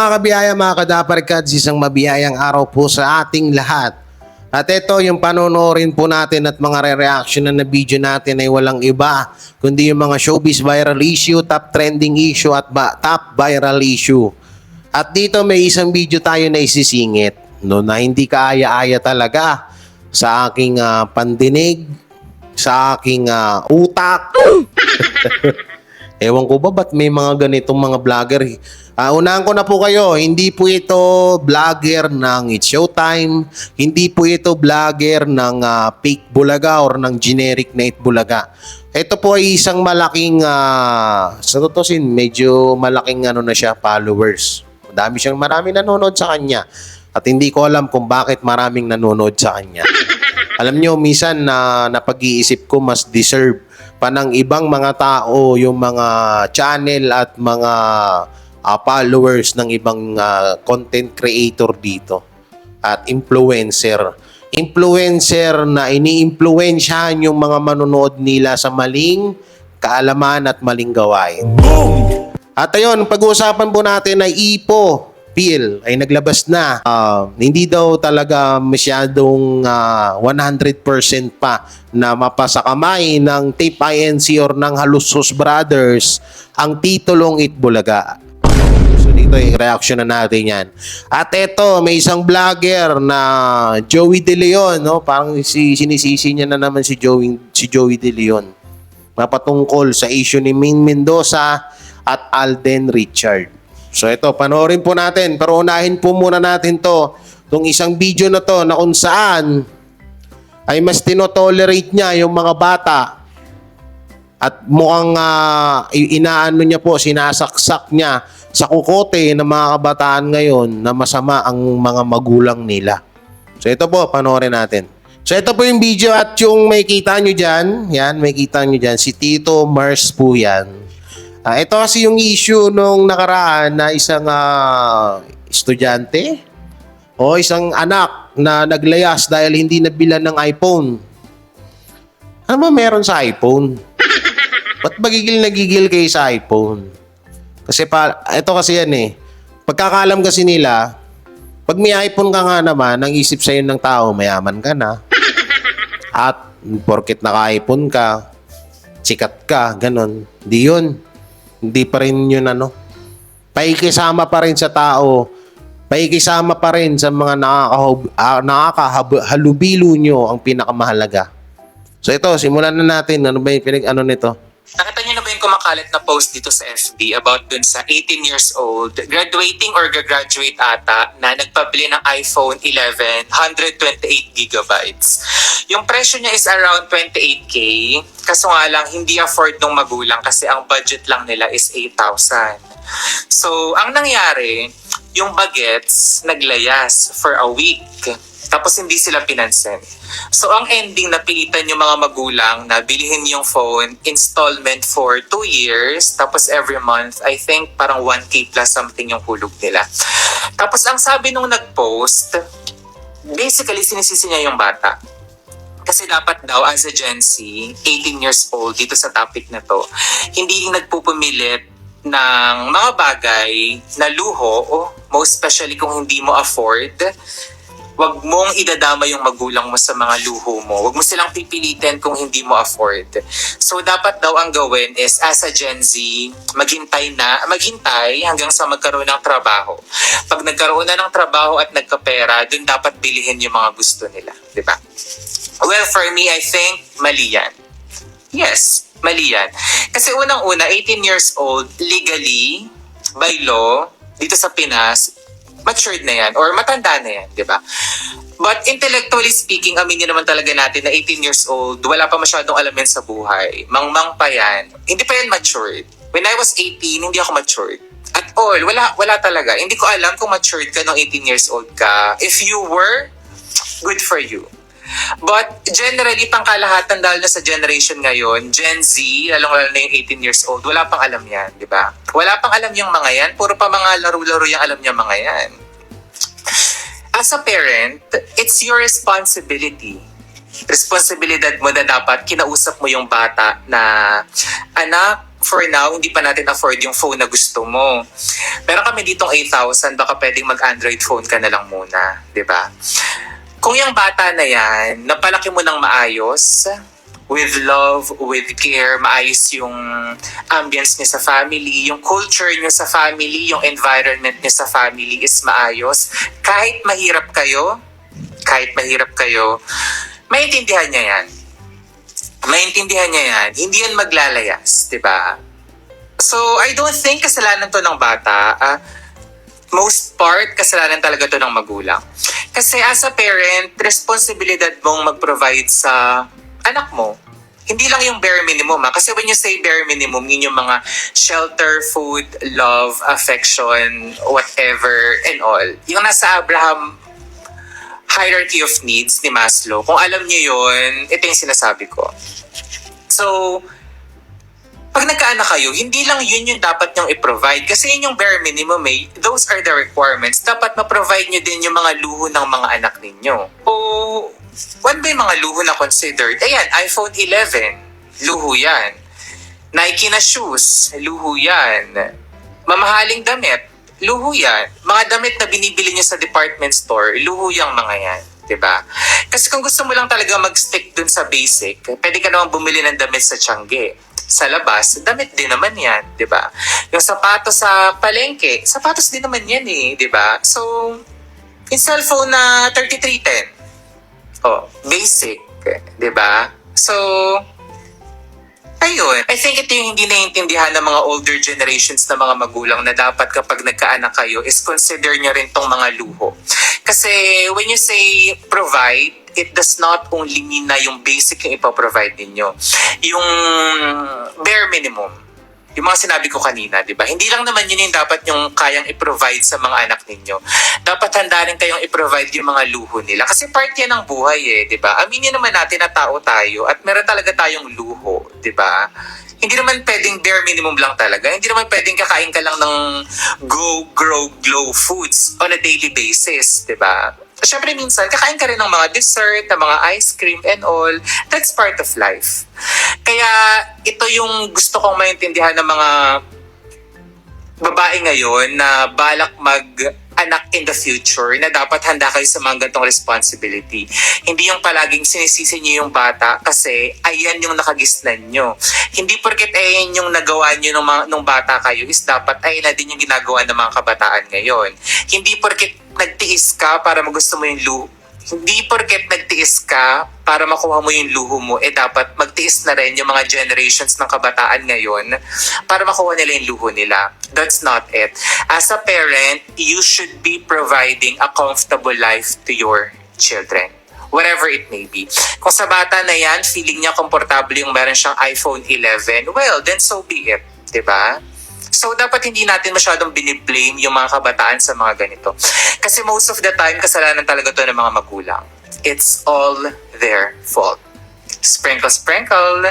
mga kabiyaya, mga kadaparkads, isang mabiyayang araw po sa ating lahat. At ito yung panonoorin po natin at mga re-reaction na video natin ay walang iba kundi yung mga showbiz viral issue, top trending issue at top viral issue. At dito may isang video tayo na isisingit no, na hindi kaaya-aya talaga sa aking pandinig, sa aking utak. Ewan ko ba ba't may mga ganitong mga vlogger. Unahan ko na po kayo, hindi po ito vlogger ng It's Showtime, hindi po ito vlogger ng fake bulaga or ng generic na itbulaga. Ito po ay isang malaking, sa tutusin, medyo malaking na siya, followers. Maraming nanonood sa kanya. At hindi ko alam kung bakit maraming nanonood sa kanya. Alam nyo, minsan napag-iisip ko mas deserve pa ng ibang mga tao yung mga channel at mga followers ng ibang content creator dito at influencer na ini-influensyahan yung mga manonood nila sa maling kaalaman at maling gawain. Boom! At ayun, pag-uusapan po natin ay Ipo Phil ay naglabas na. Hindi daw talaga masyadong 100% pa na mapasa kamay ng Tape INC or ng Halusos Brothers ang titulong Itbulaga. So dito yung reaction na natin yan. At eto, may isang vlogger na Joey De Leon, no? Parang sinisisi niya na naman si Joey De Leon. Napatungkol sa issue ni Maine Mendoza at Alden Richard. So ito, panoorin po natin. Pero unahin po muna natin itong isang video na to na kung saan ay mas tinotolerate niya yung mga bata at mukhang inaano niya po, sinasaksak niya sa kukote ng mga kabataan ngayon na masama ang mga magulang nila. So ito po, panoorin natin. So ito po yung video at yung may kita nyo dyan, yan, may kita nyo dyan, si Tito Mars po yan. Ito kasi yung issue nung nakaraan na isang estudyante o isang anak na naglayas dahil hindi nabilan ng iPhone. Ano ba meron sa iPhone? Ba't nagigil kayo sa iPhone? Kasi ito kasi yan eh. Pagkakalam kasi nila, pag may iPhone ka nga naman, ang isip sa'yo ng tao, mayaman ka na. At porket naka-iPhone ka, sikat ka, ganon. Di yun. Hindi pa rin yun paikisama pa rin sa tao, paikisama pa rin sa mga nakakahalubilo nyo ang pinakamahalaga. So ito, simulan na natin. Ano ba yung nito? Nakita niyo na ba yung kumakalat na post dito sa FB about dun sa 18 years old, graduating or gagraduate ata, na nagpabili ng iPhone 11, 128 gigabytes. Yung presyo niya is around 28K, kaso nga lang hindi afford ng magulang kasi ang budget lang nila is 8,000. So, ang nangyari, yung bagets naglayas for a week. Tapos hindi sila pinansin. So ang ending, napilitan yung mga magulang na bilihin yung phone, installment for 2 years, tapos every month, I think parang 1K plus something yung hulog nila. Tapos ang sabi nung nag-post, basically sinisisi niya yung bata. Kasi dapat daw as a Gen Z, 18 years old, dito sa topic na to, hindi nagpupumilit ng mga bagay na luho, most especially kung hindi mo afford. Wag mong idadama yung magulang mo sa mga luho mo. Wag mo silang pipilitin kung hindi mo afford. So dapat daw ang gawin is as a Gen Z, maghintay hanggang sa magkaroon ng trabaho. Pag nagkaroon na ng trabaho at nagkapera, dun dapat bilihin yung mga gusto nila, di ba? Well, for me, I think mali yan. Yes, mali yan. Kasi unang-una, 18 years old, legally, by law, dito sa Pinas, matured na yan or matanda na yan, di ba? But intellectually speaking, aminin naman talaga natin na 18 years old, wala pa masyadong alamin sa buhay. Mangmang pa yan. Hindi pa yan matured. When I was 18, hindi ako matured. At all, wala talaga. Hindi ko alam kung matured ka nung 18 years old ka. If you were, good for you. But generally, pangkalahatan dahil na sa generation ngayon, Gen Z, lalong-lalo na yung 18 years old, wala pang alam yan, di ba? Wala pang alam yung mga yan, puro pa mga laro-laro yung alam niya mga yan. As a parent, it's your responsibility. Responsibilidad mo na dapat kinausap mo yung bata na, anak, for now, hindi pa natin afford yung phone na gusto mo. Meron kami ditong 8,000, baka pwedeng mag-Android phone ka na lang muna, di ba? Kung yung bata na yan, napalaki mo ng maayos, with love, with care, maayos yung ambience niya sa family, yung culture niya sa family, yung environment niya sa family is maayos, kahit mahirap kayo, maintindihan niya yan. Maintindihan niya yan. Hindi yan maglalayas, di ba? So, I don't think kasalanan to ng bata. Most part, kasalanan talaga to ng magulang. Kasi as a parent, responsibilidad mong mag-provide sa anak mo. Hindi lang yung bare minimum. Kasi when you say bare minimum, yun yung mga shelter, food, love, affection, whatever, and all. Yung nasa Abraham hierarchy of needs ni Maslow. Kung alam niyo yun, ito yung sinasabi ko. So, pag nagkaanak kayo, hindi lang yun yung dapat nyong i-provide. Kasi yun yung bare minimum eh. Those are the requirements. Dapat ma-provide nyo din yung mga luho ng mga anak ninyo. O, what ba yung mga luho na considered? Ayan, iPhone 11. Luho yan. Nike na shoes. Luho yan. Mamahaling damit. Luho yan. Mga damit na binibili nyo sa department store, luho yung mga yan. Diba? Kasi kung gusto mo lang talaga mag-stick dun sa basic, pwede ka naman bumili ng damit sa Tiangge. Sa labas, damit din naman yan. Diba? Yung sapatos sa palengke, sapatos din naman yan eh. Diba? So, yung cellphone na 3310, basic. Diba? So, ayun. I think ito yung hindi naiintindihan ng mga older generations na mga magulang na dapat kapag nagkaanak kayo is consider nyo rin tong mga luho. Kasi when you say provide, it does not only mean na yung basic yung ipaprovide ninyo. Yung bare minimum. Yung mga sinabi ko kanina, di ba? Hindi lang naman yun yung dapat yung kayang i-provide sa mga anak ninyo. Dapat handa rin kayong i-provide yung mga luho nila. Kasi part yan ng buhay eh, di ba? Aminin naman natin na tao tayo at meron talaga tayong luho, di ba? Hindi naman pwedeng bare minimum lang talaga. Hindi naman pwedeng kakain ka lang ng go, grow, glow foods on a daily basis, di ba? Siyempre minsan, kakain ka rin ng mga dessert, ng mga ice cream and all. That's part of life. Kaya ito yung gusto kong maintindihan ng mga babae ngayon na balak mag-anak in the future na dapat handa kayo sa mga ganitong responsibility. Hindi yung palaging sinisisi niyo yung bata kasi ayan yung nakagisnan nyo. Hindi porket ayan yung nagawa nyo nung bata kayo is dapat ayan na din yung ginagawa ng mga kabataan ngayon. Hindi porket nagtiis ka para magusto mo yung luho. Hindi porket nagtiis ka para makuha mo yung luho mo, dapat magtiis na rin yung mga generations ng kabataan ngayon para makuha nila yung luho nila. That's not it. As a parent, you should be providing a comfortable life to your children. Whatever it may be. Kung sa bata na yan, feeling niya komportable yung meron siyang iPhone 11, well, then so be it. Diba? So, dapat hindi natin masyadong biniblame yung mga kabataan sa mga ganito. Kasi most of the time, kasalanan talaga to ng mga magulang. It's all their fault. Sprinkle, sprinkle.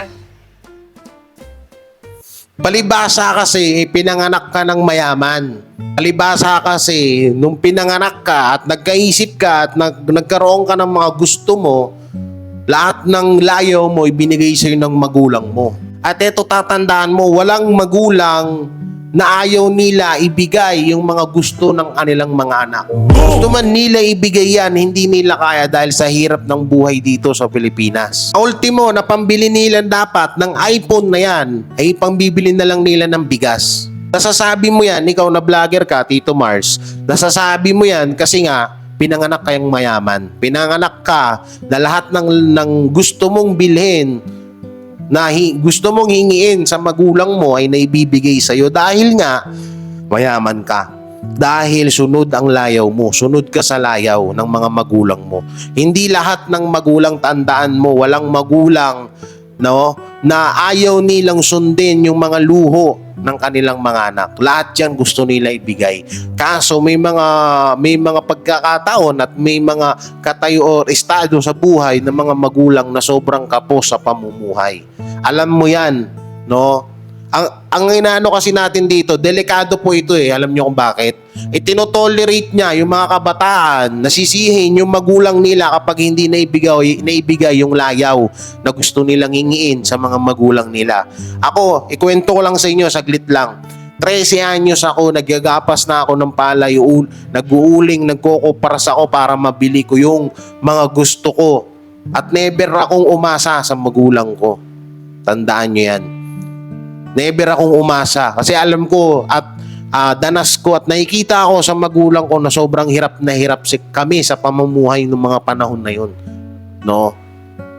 Palibasa kasi, pinanganak ka ng mayaman. Palibasa kasi, nung pinanganak ka at nagkaisip ka at nagkaroon ka ng mga gusto mo, lahat ng layo mo ibinigay sa'yo ng magulang mo. At eto tatandaan mo, walang magulang na ayaw nila ibigay yung mga gusto ng kanilang mga anak. Gusto man nila ibigay yan, hindi nila kaya dahil sa hirap ng buhay dito sa Pilipinas. Ultimo, na pambili nila dapat ng iPhone na yan, ay pambibili na lang nila ng bigas. Nasasabi mo yan, ikaw na vlogger ka, Tito Mars, nasasabi mo yan kasi nga, pinanganak kayong mayaman. Pinanganak ka na lahat ng gusto mong bilhin, na gusto mong hingiin sa magulang mo ay naibibigay sa'yo dahil nga mayaman ka. Dahil sunod ang layaw mo, sunod ka sa layaw ng mga magulang mo. Hindi lahat ng magulang, tandaan mo, walang magulang na ayaw nilang sundin yung mga luho ng kanilang mga anak. Lahat yan gusto nila ibigay. Kaso may mga pagkakataon at may mga katayo or estado sa buhay ng mga magulang na sobrang kapos sa pamumuhay. Alam mo yan, no? Ang inaano kasi natin dito, delikado po ito eh. Alam nyo kung bakit? Itinotolerate niya yung mga kabataan, nasisihin yung magulang nila kapag hindi naibigay yung layaw na gusto nilang hingiin sa mga magulang nila. Ako, ikwento ko lang sa inyo, saglit lang. 13 anyos ako, nagyagapas na ako ng palay, nag-uuling, nagkukupras ako para mabili ko yung mga gusto ko. At never akong umasa sa magulang ko. Tandaan nyo yan. Never akong umasa. Kasi alam ko at danas ko at nakikita ako sa magulang ko na sobrang hirap na hirap kami sa pamumuhay ng mga panahon na yun. No?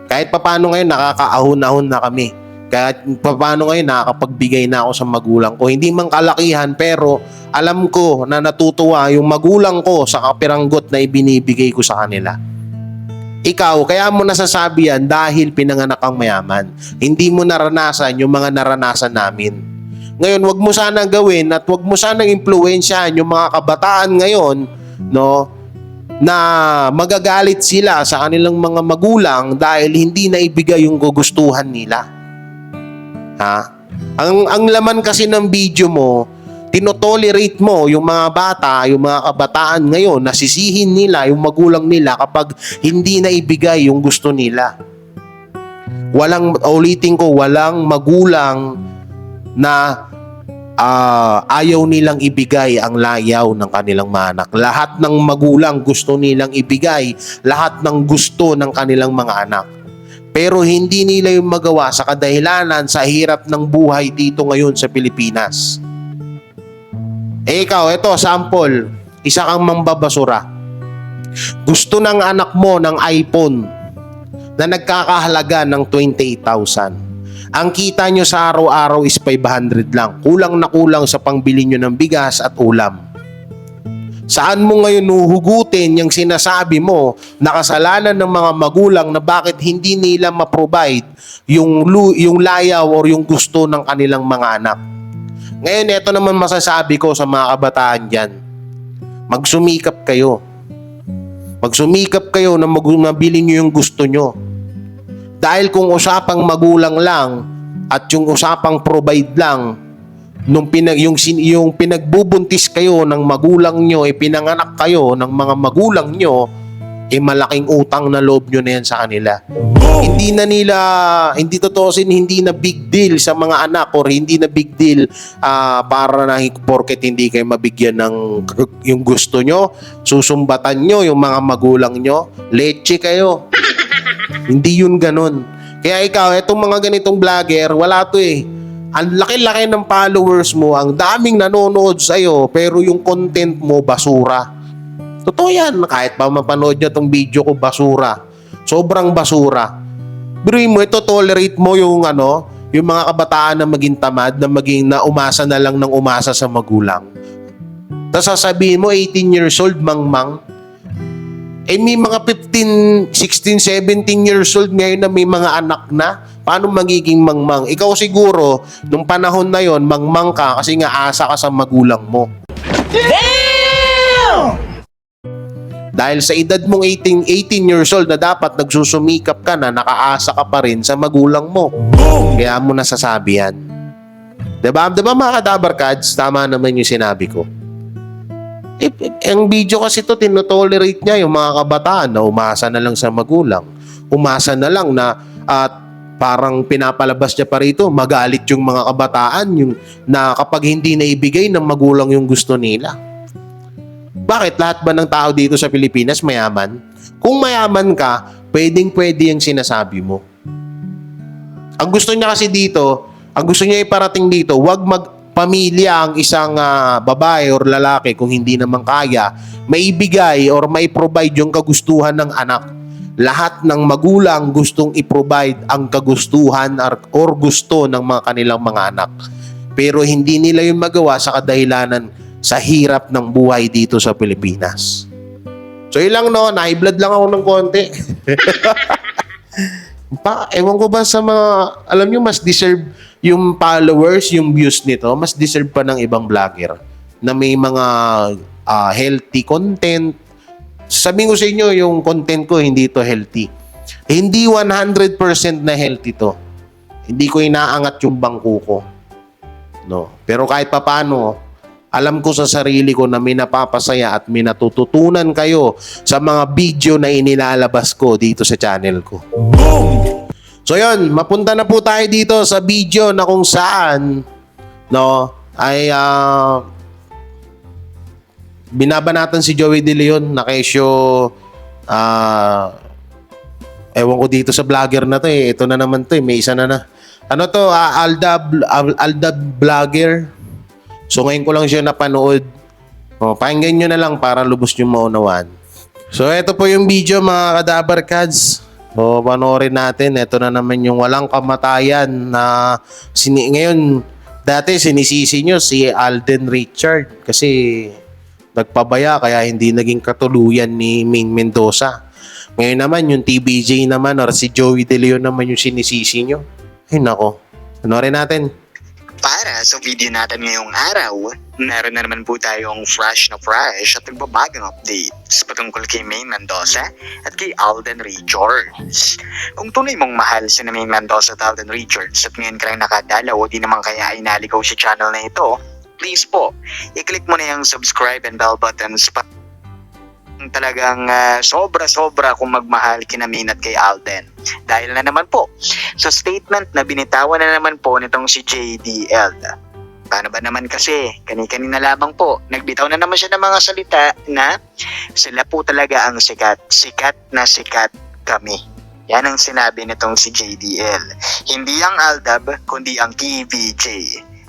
Kahit papaano ngayon nakakaahon-ahon na kami. Kahit papaano ngayon nakakapagbigay na ako sa magulang ko. Hindi man kalakihan pero alam ko na natutuwa yung magulang ko sa kapiranggot na ibinibigay ko sa kanila. Ikaw, kaya mo nasasabi yan dahil pinanganak kang mayaman. Hindi mo naranasan yung mga naranasan namin. Ngayon, wag mo sanang gawin at wag mo sanang impluwensyahan yung mga kabataan ngayon, no, na magagalit sila sa kanilang mga magulang dahil hindi naibigay yung gugustuhan nila. Ha? Ang laman kasi ng video mo, tinotolerate mo yung mga bata, yung mga kabataan ngayon, nasisihin nila yung magulang nila kapag hindi na ibigay yung gusto nila. Ulitin ko, walang magulang na ayaw nilang ibigay ang layaw ng kanilang mga anak. Lahat ng magulang gusto nilang ibigay lahat ng gusto ng kanilang mga anak. Pero hindi nila yung magawa sa kadahilanan sa hirap ng buhay dito ngayon sa Pilipinas. Ikaw, ito, sample. Isa kang mambabasura. Gusto ng anak mo ng iPhone na nagkakahalaga ng 28,000. Ang kita nyo sa araw-araw is 500 lang. Kulang na kulang sa pangbili nyo ng bigas at ulam. Saan mo ngayon huhugutin yung sinasabi mo na kasalanan ng mga magulang na bakit hindi nila ma-provide yung layaw or yung gusto ng kanilang mga anak? Ngayon, ito naman masasabi ko sa mga kabataan dyan. Magsumikap kayo. Magsumikap kayo na mabili nyo yung gusto nyo. Dahil kung usapang magulang lang at yung usapang provide lang, yung pinagbubuntis kayo ng magulang nyo, pinanganak kayo ng mga magulang nyo, malaking utang na loob nyo na yan sa kanila. Hindi na big deal sa mga anak or hindi na big deal para na porket hindi kayo mabigyan ng yung gusto nyo, susumbatan nyo yung mga magulang nyo, leche kayo. Hindi yun ganun. Kaya ikaw, etong mga ganitong vlogger, wala to eh. Ang laki-laki ng followers mo, ang daming nanonood sa'yo, pero yung content mo, basura. Totoo yan. Kahit pa mapanood nyo itong video ko, basura. Sobrang basura. Biruin mo, ito tolerate mo yung mga kabataan na maging tamad, na maging naumasa na lang ng umasa sa magulang. Tapos sasabihin mo, 18 years old, mangmang. May mga 15, 16, 17 years old ngayon na may mga anak na. Paano magiging mangmang? Ikaw siguro, nung panahon na yon, mangmang ka kasi nga asa ka sa magulang mo. Damn! Dahil sa edad mong 18 years old na dapat nagsusumikap ka na, nakaasa ka pa rin sa magulang mo. Kaya mo nasasabi yan. Diba mga kadabarkads? Tama naman yung sinabi ko. Ang video kasi to tinotolerate niya yung mga kabataan na umasa na lang sa magulang. Umasa na lang na parang pinapalabas niya pa rito, magalit yung mga kabataan yung na kapag hindi naibigay ng magulang yung gusto nila. Bakit? Lahat ba ng tao dito sa Pilipinas mayaman? Kung mayaman ka, pwedeng-pwede yung sinasabi mo. Ang gusto niya kasi dito, ang gusto niya iparating dito, wag magpamilya ang isang babae or lalaki kung hindi naman kaya, maibigay or mai-provide yung kagustuhan ng anak. Lahat ng magulang gustong i-provide ang kagustuhan or gusto ng mga kanilang mga anak. Pero hindi nila yung magawa sa kadahilanan sa hirap ng buhay dito sa Pilipinas. So ilang na-high-blood lang ako ng konti. Ewan ko ba sa mga, alam nyo, mas deserve yung followers, yung views nito, mas deserve pa ng ibang vlogger na may mga healthy content. Sabihin ko sa inyo, yung content ko, hindi ito healthy. Hindi 100% na healthy to. Hindi ko inaangat yung bangko ko. No. Pero kahit papaano, Alam ko sa sarili ko na may napapasaya at may natututunan kayo sa mga video na inilalabas ko dito sa channel ko. So yun, mapunta na po tayo dito sa video na kung saan ay binabanatan si Joey De Leon na kesyo ewan ko dito sa vlogger na to eh. Ito na naman to eh. May isa na. Ano to? Aldab vlogger. So ngayon ko lang siya napanood. Pakinggan nyo na lang para lubos nyo maunawaan. So ito po yung video mga Kadabar Kads. So panoorin natin. Ito na naman yung walang kamatayan na ngayon dati sinisisi nyo si Alden Richard kasi nagpabaya kaya hindi naging katuluyan ni Maine Mendoza. Ngayon naman yung TBJ naman or si Joey De Leon naman yung sinisisi nyo. Ay nako. Panoorin natin. Para sa video natin ngayong araw, meron na naman po tayong fresh at nagbabagang updates patungkol kay Maine Mendoza at kay Alden Richards. Kung tunay mong mahal si Maine Mendoza at Alden Richards at ngayon ka lang nakadalaw o di naman kaya ay naligaw sa channel na ito, please po, i-click mo na yung subscribe and bell buttons pa talagang sobra-sobra kung magmahal kina Maine at kay Alden. Dahil na naman po sa statement na binitawan na naman po nitong si JDL. Paano ba naman kasi? Kani-kanina lamang po, nagbitaw na naman siya ng mga salita na sila po talaga ang sikat. Sikat na sikat kami. Yan ang sinabi nitong si JDL. Hindi ang Aldab, kundi ang TVJ.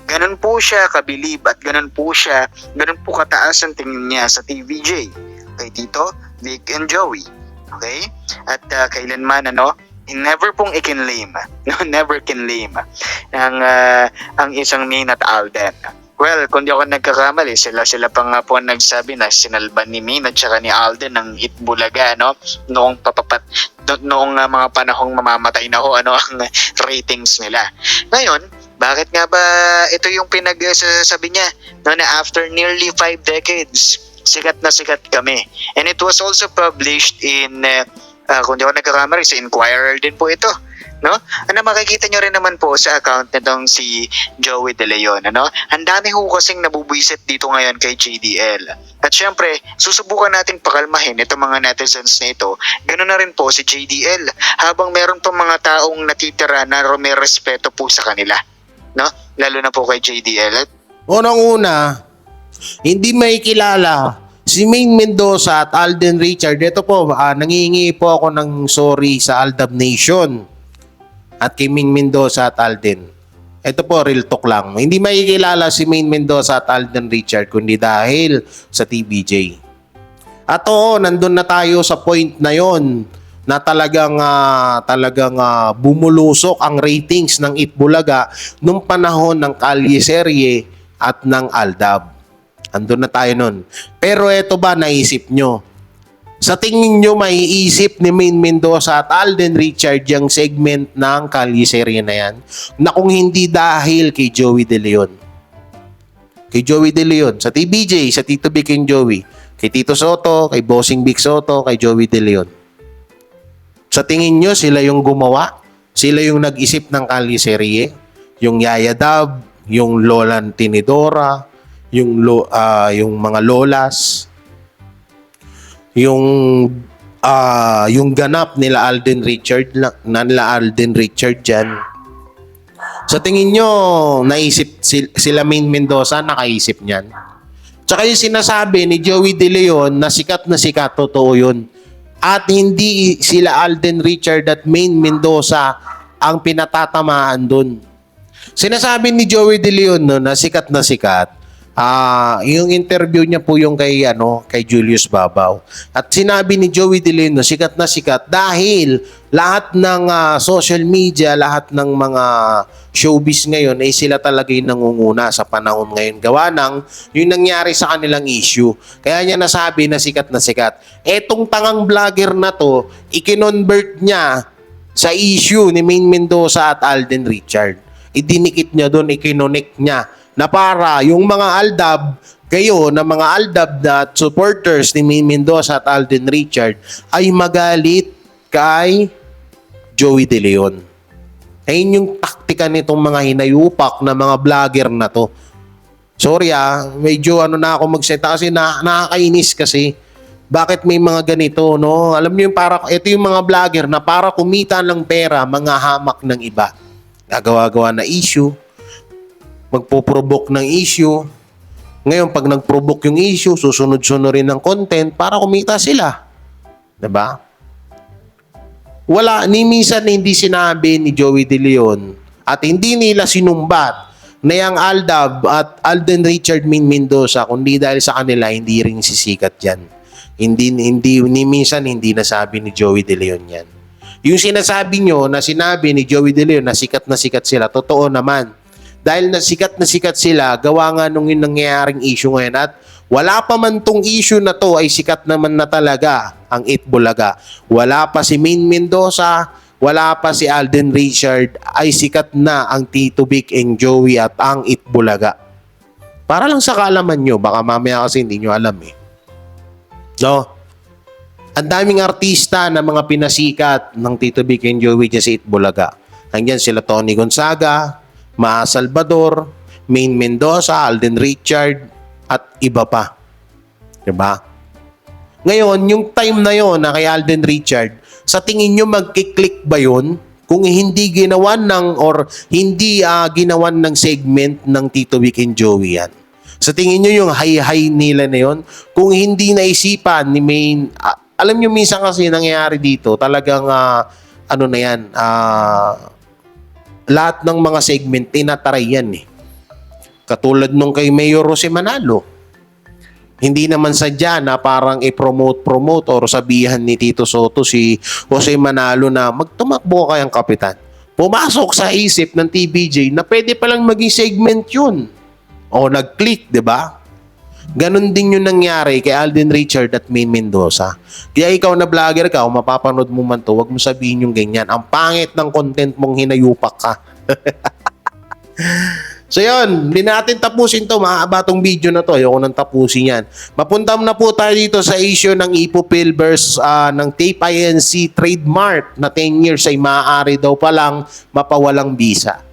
Ganun po siya kabilib at ganun po kataas ang tingin niya sa TVJ. Kay Tito, Vic, and Joey. Okay? At kailanman, never pong ikinlame. Never kinlame ang isang Maine at Alden. Well, kung di ako nagkakamali, sila pa nga po nagsabi na sinalban ni Maine at saka ni Alden ng Itbulaga, noong mga panahong mamamatay na ho, ang ratings nila. Ngayon, bakit nga ba ito yung pinagsasabi niya na after nearly 5 decades, sikat na sikat kami. And it was also published in, kung di ako nagkakamali, sa Inquirer din po ito. Makikita nyo rin naman po sa account nitong si Joey De Leon. Ang dami ho kasing nabubwisit dito ngayon kay JDL. At syempre, susubukan nating pakalmahin itong mga netizens na ito. Ganoon na rin po si JDL habang meron pa mga taong natitira na may respeto po sa kanila. Lalo na po kay JDL. Unang-una, hindi may kilala si Maine Mendoza at Alden Richard. Ito po, nangihingi po ako ng sorry sa Aldab Nation at kay Maine Mendoza at Alden. Ito po, real talk lang. Hindi may kilala si Maine Mendoza at Alden Richard kundi dahil sa TBJ. At oo, nandun na tayo sa point na yon na talagang bumulusok ang ratings ng Itbulaga nung panahon ng Kalye Serye at ng Aldab. Andun na tayo nun. Pero eto ba naisip nyo? Sa tingin nyo maiisip ni Maine Mendoza at Alden Richard yung segment ng Kalye Serye na yan? Na kung hindi dahil kay Joey De Leon. Kay Joey De Leon. Sa TBJ, sa Tito Vic and Joey. Kay Tito Soto, kay Bossing Vic Soto, kay Joey De Leon. Sa tingin nyo sila yung gumawa? Sila yung nag-isip ng Kalye Serye? Yung Yaya Dab, yung Lola Tinidora, yung mga lolas, yung ganap nila Alden Richard dyan. Sa tingin nyo, naisip sila Maine Mendoza, nakaisip niyan? Tsaka yung sinasabi ni Joey De Leon na sikat, totoo yun. At hindi sila Alden Richard at Maine Mendoza ang pinatatamaan dun. Sinasabi ni Joey De Leon na sikat na sikat. Yung interview niya po yung kay Julius Babaw. At sinabi ni Joey De Leon na sikat dahil lahat ng social media, lahat ng mga showbiz ngayon ay sila talaga yung nangunguna sa panahon ngayon. Gawa ng yung nangyari sa kanilang issue. Kaya niya nasabi na sikat. Etong tangang vlogger na to, ikinonvert niya sa issue ni Maine Mendoza at Alden Richard. Idinikit niya doon, ikinonek niya na para yung mga Aldab, kayo na mga Aldab na supporters ni Maine Mendoza at Alden Richard ay magalit kay Joey De Leon. Ayun yung taktika nitong mga hinayupak na mga vlogger na to. Sorry medyo na ako magseta kasi nakakainis kasi. Bakit may mga ganito, no? Alam niyo yung ito yung mga vlogger na para kumita ng pera, mga hamak ng iba. Gagawa-gawa na issue, magpo-provoke ng issue. Ngayon, pag nag-provoke yung issue, susunod-sunurin ng content para kumita sila. 'Di ba? Wala, ni minsan hindi sinabi ni Joey De Leon at hindi nila sinumbat na yung Aldab at Alden Richard Min Mendoza, kundi dahil sa kanila, hindi rin sisikat yan. Ni minsan hindi nasabi ni Joey De Leon yan. Yung sinasabi nyo na sinabi ni Joey De Leon na sikat sila, totoo naman. Dahil na sikat sila, gawa nga nung yung nangyayaring issue ngayon at wala pa man tong issue na to ay sikat naman na talaga ang Itbulaga. Wala pa si Min Mendoza, wala pa si Alden Richard, ay sikat na ang Tito Vic and Joey at ang Itbulaga. Para lang sa kaalaman nyo, baka mamaya kasi hindi nyo alam eh. No? Ang daming artista na mga pinasikat ng Tito Vic and Joey dyan sa Itbulaga. Nandiyan sila Tony Gonzaga, Maa Salvador, Min Mendoza, Alden Richard, at iba pa. Diba? Ngayon, yung time na yon na kay Alden Richard, sa tingin nyo magkiklik ba yun? Kung hindi ginawan ginawan ng segment ng Tito Vic and Joey yan. Sa tingin nyo yung high nila na yun, kung hindi naisipan ni Main, alam nyo minsan kasi nangyayari dito, talagang lahat ng mga segment, tinatry yan eh. Katulad nung kay Mayor Jose Manalo. Hindi naman sadya na parang i-promote or sabihan ni Tito Soto si Jose Manalo na magtumakbo kayang kapitan. Pumasok sa isip ng TVJ na pwede palang maging segment yun. O nag-click, di ba? Ganon din yung nangyari kay Alden Richard at Min Mendoza. Kaya ikaw na vlogger ka, o mapapanood mo man to, wag mo sabihin yung ganyan. Ang pangit ng content mong hinayupak ka. So yun, hindi natin tapusin to. Mahaba tong video na to. Ayoko nang tapusin yan. Mapunta na po tayo dito sa issue ng Ipopil versus ng Tape INC trademark na 10 years ay maaari daw palang mapawalang visa.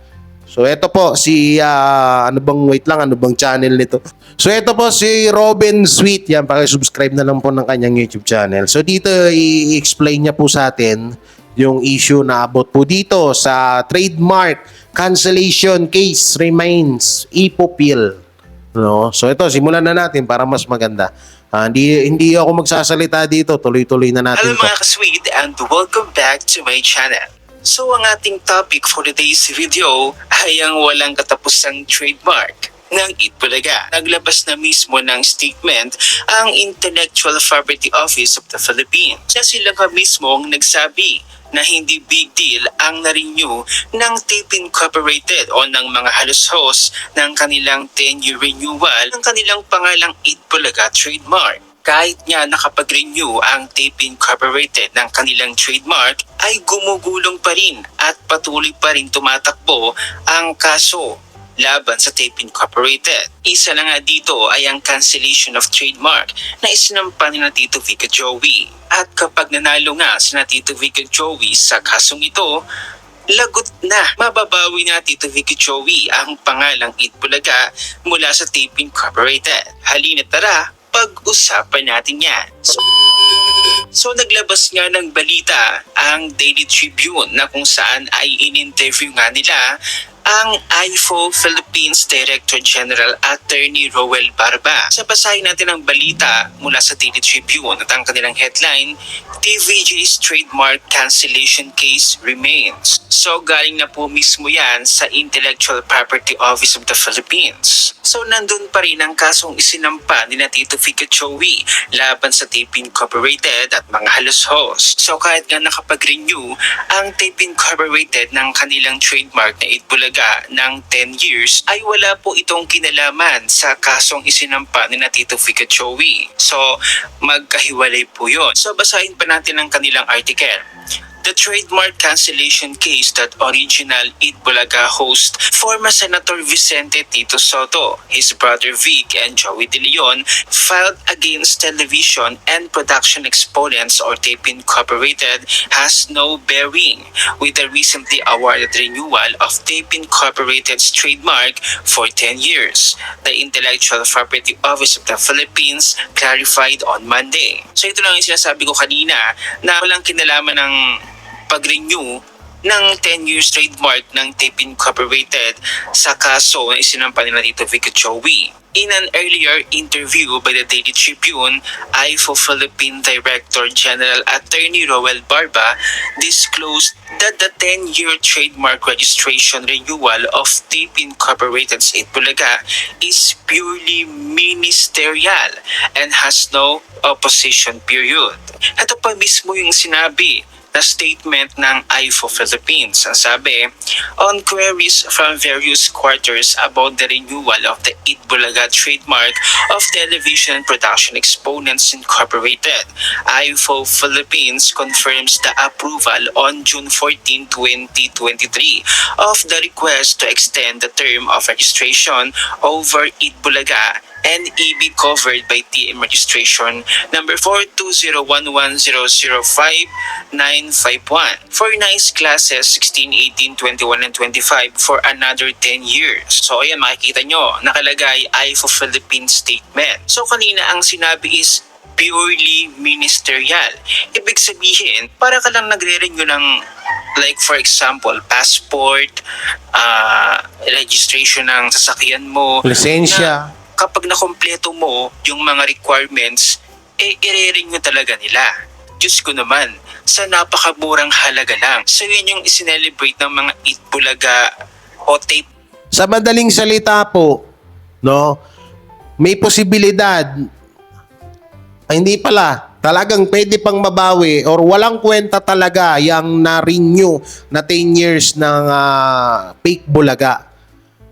So ito po si ano bang channel nito? So ito po si Robin Sweet. Yan, paki-subscribe na lang po ng kanyang YouTube channel. So dito i-explain niya po sa atin yung issue na abot po dito sa trademark cancellation case remains Ipopil. No? So ito, simulan na natin para mas maganda. Hindi ako magsasalita dito, tuloy-tuloy na natin. Hello mga ka-sweet and welcome back to my channel. So ang ating topic for today's video ay ang walang katapusang trademark ng Itbulaga. Naglabas na mismo ng statement ang Intellectual Property Office of the Philippines na sila ka mismo nagsabi na hindi big deal ang na-renew ng Tape Incorporated o ng mga halos-host ng kanilang 10-year renewal ng kanilang pangalang Itbulaga trademark. Kahit nga nakapag-renew ang Tape Incorporated ng kanilang trademark ay gumugulong pa rin at patuloy pa rin tumatakbo ang kaso laban sa Tape Incorporated. Isa na nga dito ay ang cancellation of trademark na isinampa ni Tito Vic at Joey. At kapag nanalo nga si Tito Vic at Joey sa kasong ito, lagot na mababawi na Tito Vic at Joey ang pangalang Itbulaga mula sa Tape Incorporated. Halina tara, pag-usapan natin yan. So naglabas nga ng balita ang Daily Tribune na kung saan ay in-interview nga nila ang IFO Philippines Director General Attorney Roel Barba. Sa basahin natin ang balita mula sa Daily Tribune at ang kanilang headline, TVJ's trademark cancellation case remains. So galing na po mismo yan sa Intellectual Property Office of the Philippines. So nandun pa rin ang kasong isinampa ni Tito Vic at Joey laban sa Tape Incorporated at mga halos-host. So kahit nga nakapag-renew ang Tape Incorporated ng kanilang trademark na Itbulaga ng 10 years ay wala po itong kinalaman sa kasong isinampa ni Tito Vic at Joey. So magkahiwalay po yun. So basahin pa natin ang kanilang article. The trademark cancellation case that original Eat Bulaga host former Senator Vicente Tito Soto, his brother Vic, and Joey De Leon filed against television and production exponents or TAPE Incorporated has no bearing with the recently awarded renewal of TAPE Incorporated's trademark for 10 years. The Intellectual Property Office of the Philippines clarified on Monday. So ito lang yung sinasabi ko kanina na walang kinalaman ng pag-renew ng 10 years trademark ng TAPE Incorporated sa kaso na isinampa nila dito Vic Joey. In an earlier interview by the Daily Tribune, IFO Philippine Director General Attorney Roel Barba disclosed that the 10-year trademark registration renewal of TAPE Incorporated's Eat Bulaga is purely ministerial and has no opposition period. Ito pa mismo yung sinabi na statement ng IFO Philippines. Ang sabi, on queries from various quarters about the renewal of the Eat Bulaga trademark of Television Production Exponents Incorporated, IFO Philippines confirms the approval on June 14, 2023 of the request to extend the term of registration over Eat Bulaga and EB covered by TM registration number 42011005951 for nice classes 16, 18, 21, and 25 for another 10 years. So ayan, makikita nyo, nakalagay IFO Philippines statement. So kanina ang sinabi is purely ministerial. Ibig sabihin, para ka lang nagre-renew ng like for example, passport, registration ng sasakyan mo, Lisensya. kapag nakompleto mo yung mga requirements, i-renew talaga nila. Diyos ko naman, sa napakamurang halaga lang. So yun yung isinelebrate ng mga Eat Bulaga o TAPE. Sa madaling salita po, no, may posibilidad, hindi pala, talagang pwede pang mabawi or walang kwenta talaga yung na-renew na 10 years ng fake Bulaga.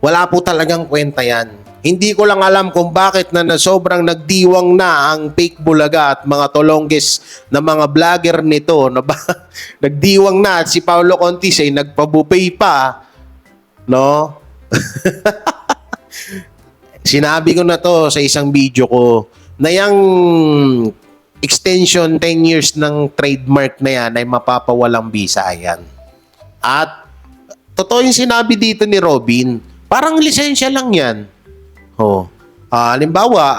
Wala po talagang kwenta yan. Hindi ko lang alam kung bakit na sobrang nagdiwang na ang fake Bulaga at mga tolongges na mga vlogger nito na nagdiwang na at si Paolo Contis ay nagpabupay pa, no? Sinabi ko na to sa isang video ko na yung extension 10 years ng trademark na yan ay mapapawalang bisa yan. At totoo yung sinabi dito ni Robin, parang lisensya lang yan. Oh. Halimbawa,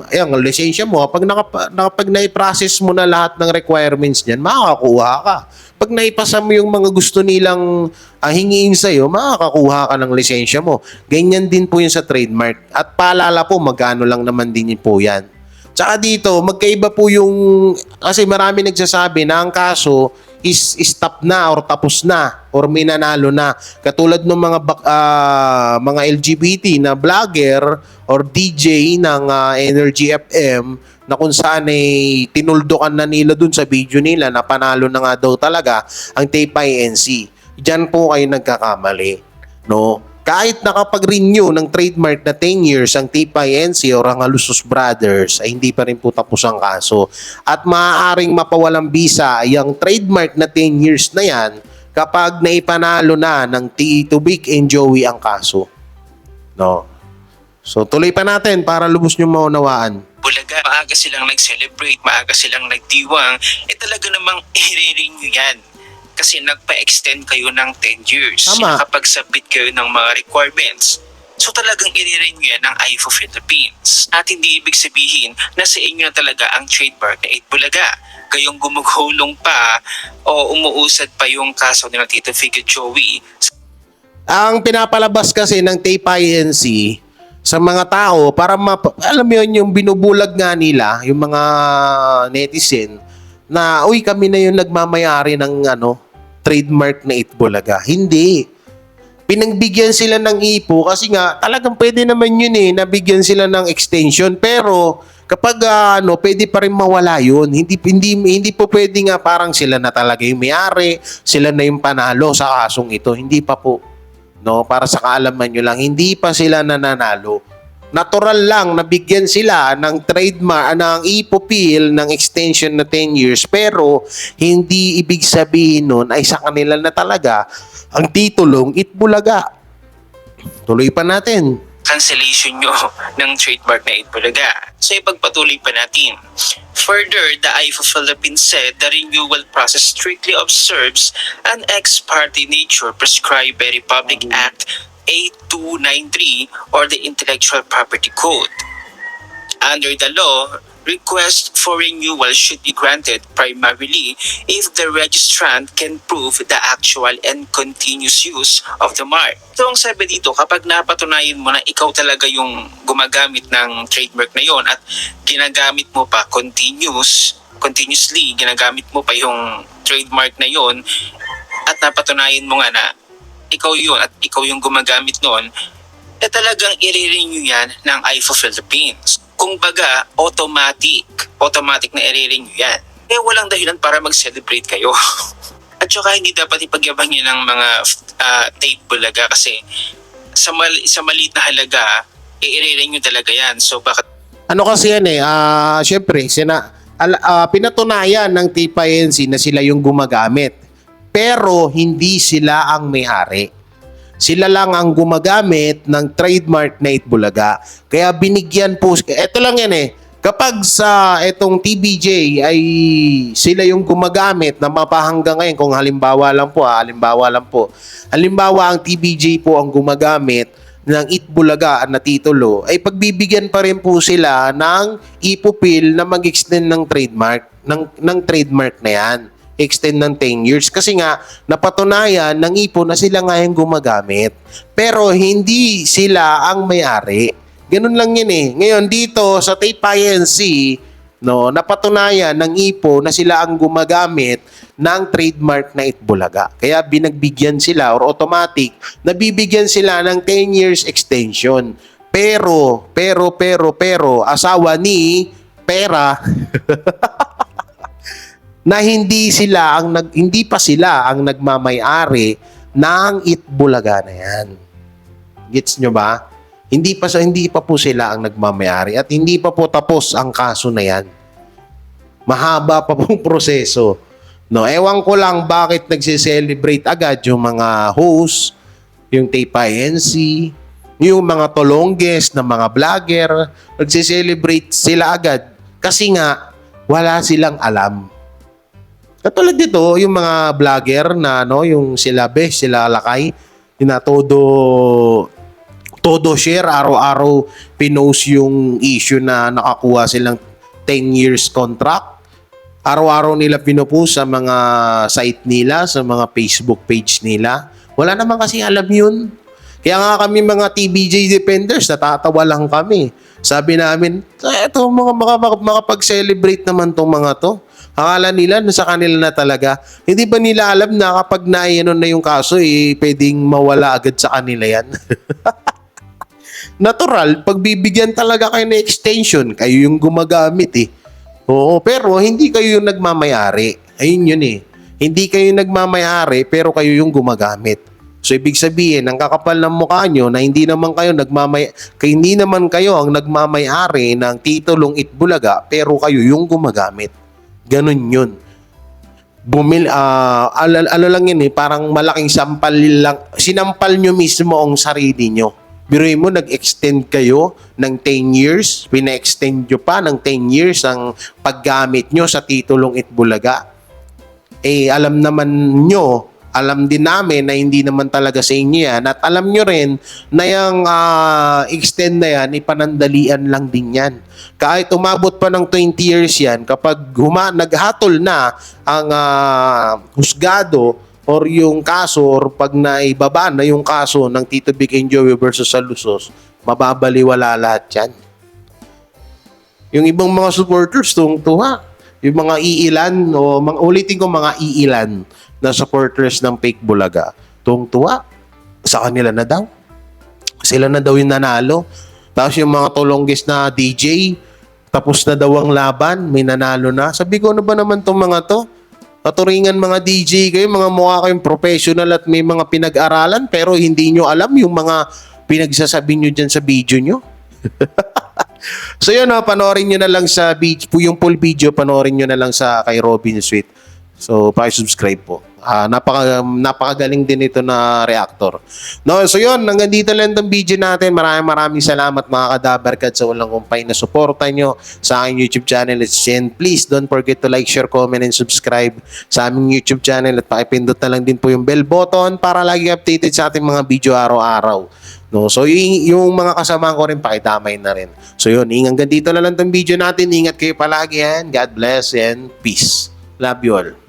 ayan, lisensya mo, pag na-process mo na lahat ng requirements niyan, makakakuha ka. Pag naipasa mo yung mga gusto nilang hingiin sa'yo, makakakuha ka ng lisensya mo. Ganyan din po yun sa trademark. At paalala po, magkano lang naman din po yan. Tsaka dito, magkaiba po yung, kasi marami nagsasabi na ang kaso is stop na or tapos na or may nanalo na. Katulad ng mga LGBT na vlogger or DJ ng Energy FM na kung saan ay tinuldukan na nila dun sa video nila na panalo na nga daw talaga ang TAPE INC. Diyan po kayo nagkakamali. No? Kahit nakapag-renew ng trademark na 10 years ang TAPE INC o ang Alusos Brothers ay hindi pa rin po tapos ang kaso. At maaaring mapawalang bisa yung trademark na 10 years na yan kapag naipanalo na ng Tito Vic and Joey ang kaso. No? So tuloy pa natin para lubos nyo maunawaan. Bulaga, maaga silang nag-celebrate, maaga silang nagdiwang, talaga namang i-renew yan. Kasi nagpa-extend kayo ng 10 years. Tama. Nakapag-submit kayo ng mga requirements. So talagang i-renew yan ng IFO Philippines. At hindi ibig sabihin na sa inyo na talaga ang trademark na Eat Bulaga. Kayong gumugulong pa o umuusad pa yung kaso nila Tito Vic at Joey. Ang pinapalabas kasi ng TAPE INC sa mga tao para alam mo yun, yung binubulag nga nila, yung mga netizen, na uy kami na yung nagmamayari ng trademark na Eat Bulaga. Hindi. Pinagbigyan sila ng IPO kasi nga talagang pwede naman yun nabigyan sila ng extension pero kapag pwede pa rin mawala yun. Hindi po pwede nga parang sila na talaga yung may-ari, sila na yung panalo sa kasong ito. Hindi pa po. No, para sa kaalaman nyo lang, hindi pa sila nananalo. natural lang nabigyan sila ng trademark, ng ipopil ng extension na 10 years, pero hindi ibig sabihin nun ay sa kanila na talaga ang titulong Itbulaga. Tuloy pa natin. Cancellation nyo ng trademark na Itbulaga. So ipagpatuloy pa natin. Further, the IFA Philippines said the renewal process strictly observes an ex parte nature prescribed by Republic Act 8293 or the Intellectual Property Code. Under the law, request for renewal should be granted primarily if the registrant can prove the actual and continuous use of the mark. So ang sabi dito, kapag napatunayan mo na ikaw talaga yung gumagamit ng trademark na yon at ginagamit mo pa continuously ginagamit mo pa yung trademark na yon at napatunayan mo nga na ikaw yun at ikaw yung gumagamit noon, eh talagang i-renew yan ng IFA Philippines. Kung baga, automatic na i-renew yan. Eh walang dahilan para mag-celebrate kayo. At saka hindi dapat ipagyabangin ng mga tape bulaga kasi sa maliit na halaga, i-renew talaga yan. So bakit Ano kasi yan syempre, pinatunayan ng TPINC na sila yung gumagamit. Pero hindi sila ang may-ari. Sila lang ang gumagamit ng trademark na Itbulaga. Kaya binigyan po, eto lang yan kapag sa etong TBJ ay sila yung gumagamit na mapahanggang ngayon, kung halimbawa lang po, halimbawa ang TBJ po ang gumagamit ng Itbulaga na titulo, ay pagbibigyan pa rin po sila ng ipupil na mag-extend ng trademark, ng trademark na yan. Extend ng 10 years kasi nga napatunayan ng IPO na sila nga yung gumagamit pero hindi sila ang may-ari. Ganun lang yun Ngayon dito sa TPINC, napatunayan ng IPO na sila ang gumagamit ng trademark na Itbulaga. Kaya binagbigyan sila or automatic nabibigyan sila ng 10 years extension. Pero asawa ni pera na hindi pa sila ang nagmamay-ari ng Itbulaga na yan. Gets nyo ba? Hindi pa po sila ang nagmamay-ari at hindi pa po tapos ang kaso na yan. Mahaba pa pong proseso. Ewan ko lang bakit nagse-celebrate agad yung mga host, yung TPINC, yung mga tolongges na mga vlogger, nagse-celebrate sila agad kasi nga wala silang alam. Katulad dito, yung mga vlogger na yung sila Besh, sila Lakay, na todo share, araw-araw pinost yung issue na nakakuha silang 10 years contract. Araw-araw nila pinupost sa mga site nila, sa mga Facebook page nila. Wala naman kasi alam yun. Kaya nga kami mga TBJ defenders, natatawa lang kami. Sabi namin, eto mga makapag-celebrate naman tong mga to. Akala nila na sa kanila na talaga. Hindi ba nila alam na kapag na yung kaso, pwedeng mawala agad sa kanila yan? Natural, pagbibigyan talaga kayo ng extension, kayo yung gumagamit Oo, pero hindi kayo yung nagmamayari. Ayun yun Hindi kayo nagmamayari, pero kayo yung gumagamit. So, ibig sabihin, ang kakapal ng mukha nyo na hindi naman kayo ang nagmamayari ng titulong Itbulaga, pero kayo yung gumagamit. Ganun yun. Ano lang yun parang malaking sampal lang. Sinampal nyo mismo ang sarili nyo. Biruin mo, nag-extend kayo ng 10 years. Pina-extend nyo pa ng 10 years ang paggamit nyo sa titulong Itbulaga. Alam din namin na hindi naman talaga sa inyo yan. At alam nyo rin na yung extend na yan, ipanandalian lang din yan. Kahit umabot pa ng 20 years yan, kapag naghatol na ang husgado or yung kaso or pag naibaba na yung kaso ng Tito Vic and Joey versus Salusos, mababaliwala lahat yan. Yung ibang mga supporters, tuwa. Yung mga iilan, ulitin ko mga iilan na supporters ng fake Bulaga, tuwa. Sa kanila na daw. Sila na daw yung nanalo. Tapos yung mga tolongges na DJ, tapos na daw ang laban, may nanalo na. Sabi ko, ano ba naman tong mga to? Katuringan mga DJ kayo, mga mukha kayong professional at may mga pinag-aralan, pero hindi nyo alam yung mga pinagsasabi nyo dyan sa video nyo. So yun, panoorin nyo na lang sa yung full video, panoorin nyo na lang sa kay Robin Sweet. So, paki-subscribe po. Napakagaling din ito na reactor. No, so yun, hanggang dito lang itong video natin. Maraming salamat mga kadabarkad sa walang kumpay na suporta nyo sa aking YouTube channel. And please, don't forget to like, share, comment, and subscribe sa aming YouTube channel. At pakipindot na lang din po yung bell button para lagi updated sa ating mga video araw-araw. No, so yung mga kasama ko rin pakidamay na rin. So yun, hanggang dito na lang itong video natin. Ingat kayo palagi and God bless and peace. Love you all.